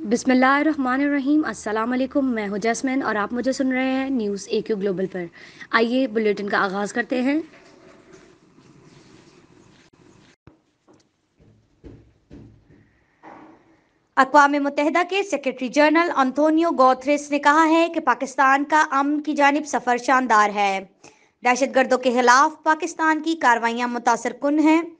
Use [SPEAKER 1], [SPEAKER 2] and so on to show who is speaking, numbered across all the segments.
[SPEAKER 1] बिस्मिल्लाहिर्रहमानिर्रहीम। अस्सलाम वालेकुम। मैं हूं जैस्मिन और आप मुझे सुन रहे हैं न्यूज़ AQ ग्लोबल पर। आइए बुलेटिन का आगाज़ करते हैं।
[SPEAKER 2] अक़वाम मुत्तहिदा के सेक्रेटरी जनरल अंतोनियो गुतेरेस ने कहा है कि पाकिस्तान का अमन की जानिब सफ़र शानदार है। दहशतगर्दों के खिलाफ पाकिस्तान की कार्रवाइयाँ मुतासर कुन हैं।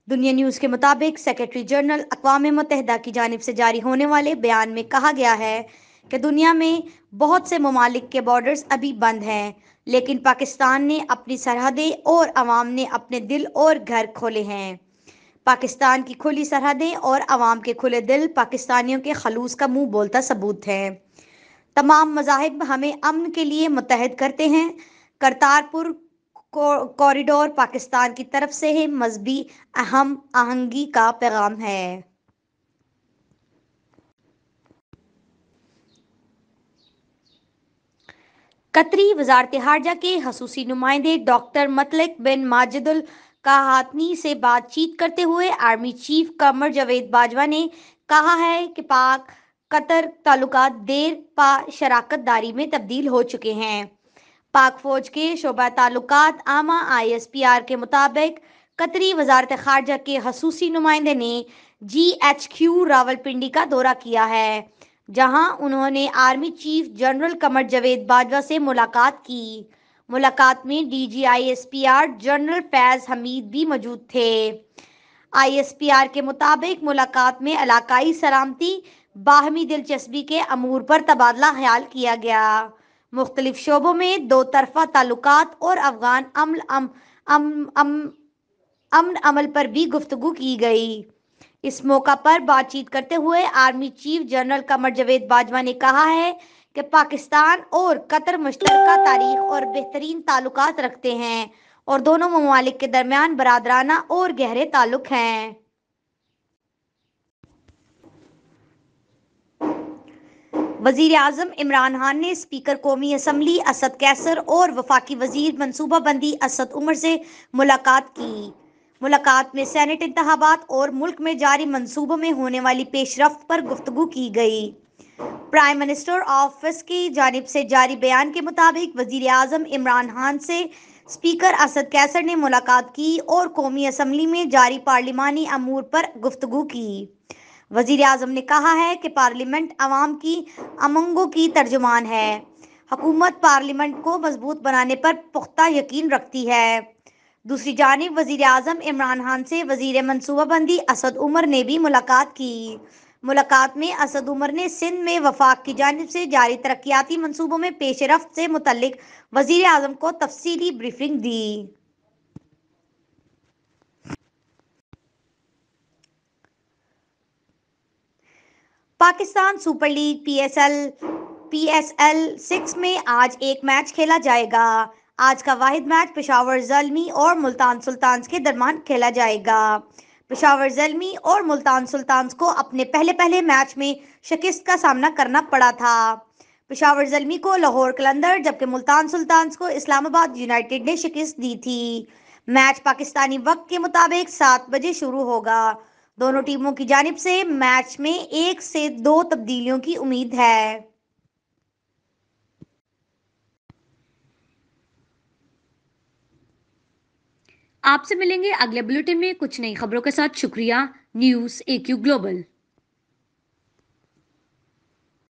[SPEAKER 2] दुनिया न्यूज़ के मुताबिक सेक्रेटरी जनरल अक़वाम मुत्तहिदा की जानिब से जारी होने वाले बयान में कहा गया है कि दुनिया में बहुत से ममालिक के बॉर्डर्स अभी बंद हैं, लेकिन पाकिस्तान ने अपनी सरहदें और अवाम ने अपने दिल और घर खोले हैं। पाकिस्तान की खुली सरहदें और अवाम के खुले दिल पाकिस्तानियों के खलूस का मुंह बोलता सबूत है। तमाम मज़ाहिब हमें अमन के लिए मुत्तहद करते हैं। करतारपुर कॉरिडोर पाकिस्तान की तरफ से है मजहबी अहम आहंगी का पैगाम है। कतरी वज़ारत हारजा के खसूसी नुमाइंदे डॉक्टर मतलक बिन माजिदुल कहातनी से बातचीत करते हुए आर्मी चीफ कमर जावेद बाजवा ने कहा है कि पाक कतर ताल्लुकात देर पा शराकत दारी में तब्दील हो चुके हैं। पाक फौज के शोबा ताल्लुकात आमा ISPR के मुताबिक कतरी वज़ारत खारजा के खसूसी नुमाइंदे ने GHQ रावलपिंडी का दौरा किया है, जहां उन्होंने army chief general Qamar Javed Bajwa से मुलाकात की। मुलाकात में DG ISPR general Faiz Hamid भी मौजूद थे। ISPR के मुताबिक मुलाकात में इलाकाई सलामती बाहमी दिलचस्पी के अमूर पर तबादला ख्याल किया गया। मुख्तलिफ शोबों में दो तरफा ताल्लुकात और अफगान अमन अमल पर भी गुफ्तगू की गई। इस मौका पर बातचीत करते हुए army chief general Qamar Javed Bajwa ने कहा है कि पाकिस्तान और कतर मुश्तरका तारीख और बेहतरीन ताल्लुकात रखते हैं और दोनों ममालिक के दरमियान बरादराना और गहरे ताल्लुक हैं। वज़ीर आज़म इमरान खान ने स्पीकर कौमी असम्बली असद कैसर और वफाकी वज़ीर मनसूबाबंदी असद उमर से मुलाकात की। मुलाकात में सेनेट इंतखाबात और मुल्क में जारी मनसूबों में होने वाली पेशरफ्त पर गुफ्तगू की गई। प्राइम मिनिस्टर ऑफिस की जानिब से जारी बयान के मुताबिक वज़ीर आज़म इमरान खान से स्पीकर असद कैसर ने मुलाकात की और कौमी असम्बली में जारी पार्लिमानी अमूर पर गुफ्तगू की। वज़ीर आज़म ने कहा है कि पार्लियामेंट अवाम की अमंगों की तर्जुमान है। हुकूमत पार्लियामेंट को मजबूत बनाने पर पुख्ता यकीन रखती है। दूसरी जानिब वज़ीर आज़म इमरान खान से वज़ीर मनसूबाबंदी असद उमर ने भी मुलाकात की। मुलाकात में असद उमर ने सिंध में वफाक की जानिब से जारी तरक्याती मनसूबों में पेशरफ्त से मुतल्लिक वज़ीर आज़म को तफसीली ब्रीफिंग दी। पाकिस्तान सुपर लीग PSL 6 में आज एक मैच खेला जाएगा। आज का वाहिद मैच पेशावर ज़ल्मी और मुल्तान सुल्तान्स के दरमियान खेला जाएगा। पेशावर ज़ल्मी और मुल्तान सुल्तान्स को अपने पहले मैच में शिकस्त का सामना करना पड़ा था। पेशावर ज़ल्मी को लाहौर कलंदर जबकि मुल्तान सुल्तान्स को इस्लामाबाद यूनाइटेड ने शिकस्त दी थी। मैच पाकिस्तानी वक्त के मुताबिक 7 बजे शुरू होगा। दोनों टीमों की जानिब से मैच में 1 से 2 तब्दीलियों की उम्मीद है।
[SPEAKER 1] आपसे मिलेंगे अगले बुलेटिन में कुछ नई खबरों के साथ। शुक्रिया। News AQ global.